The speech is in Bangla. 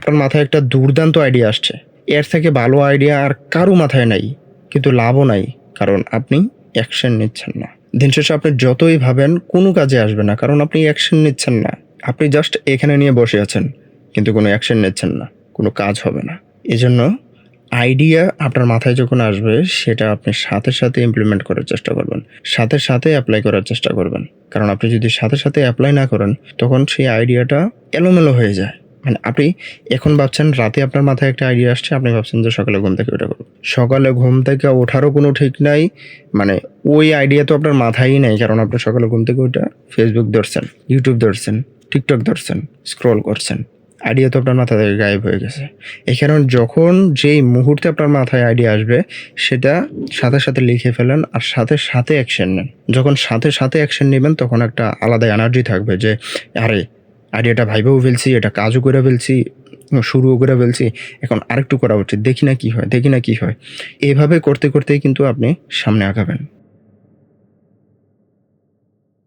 আপনার মাথায় একটা দুর্দান্ত আইডিয়া আসছে। এর থেকে ভালো আইডিয়া আর কারো মাথায় নাই। কিন্তু লাভও নাই। কারণ আপনি অ্যাকশন নিচ্ছেন না। দিন শেষে আপনি যতই ভাবেন কোনো কাজে আসবে না। কারণ আপনি অ্যাকশন নিচ্ছেন না। আপনি জাস্ট এখানে নিয়ে বসে আছেন। কিন্তু কোনো অ্যাকশন নিচ্ছেন না। কোনো কাজ হবে না। এজন্য আইডিয়া আপনার মাথায় যখন আসবে সেটা আপনি সাথে, সাথে ইমপ্লিমেন্ট করার চেষ্টা করবেন। সাথে, সাথে এপ্লাই করার চেষ্টা করবেন। কারণ আপনি যদি সাথে, সাথে এপ্লাই না করেন তখন সেই আইডিয়াটা এলোমেলো হয়ে যায়। মানে আপনি এখন ভাবছেন রাতে আপনার মাথায় একটা আইডিয়া আসছে, আপনি ভাবছেন যে সকালে ঘুম থেকে উঠে করব। সকালে ঘুম থেকে ওঠারও কোনো ঠিক নাই। মানে ওই আইডিয়া তো আপনার মাথায়ই নাই। কারণ আপনি সকালে ঘুম থেকে উঠে Facebook ধরছেন, YouTube ধরছেন, TikTok ধরছেন, স্ক্রল করছেন। আইডিয়া তো আপনার মাথা থেকে গায়েব হয়ে গেছে। এই কারণে যখন যেই মুহূর্তে আপনার মাথায় আইডিয়া আসবে সেটা সাথে, সাথে লিখে ফেলেন আর সাথে, সাথে অ্যাকশন নেন। যখন সাথে, সাথে অ্যাকশন নিবেন তখন একটা আলাদা এনার্জি থাকবে যে আরে আইডিয়াটা ভাইবাও ফেলছি, এটা কাজও করে ফেলছি, শুরুও করে ফেলছি। এখন আরেকটু করা উচিত। দেখি না কি হয়, দেখি না কি হয়। এভাবে করতে, করতেই কিন্তু আপনি সামনে আগাবেন।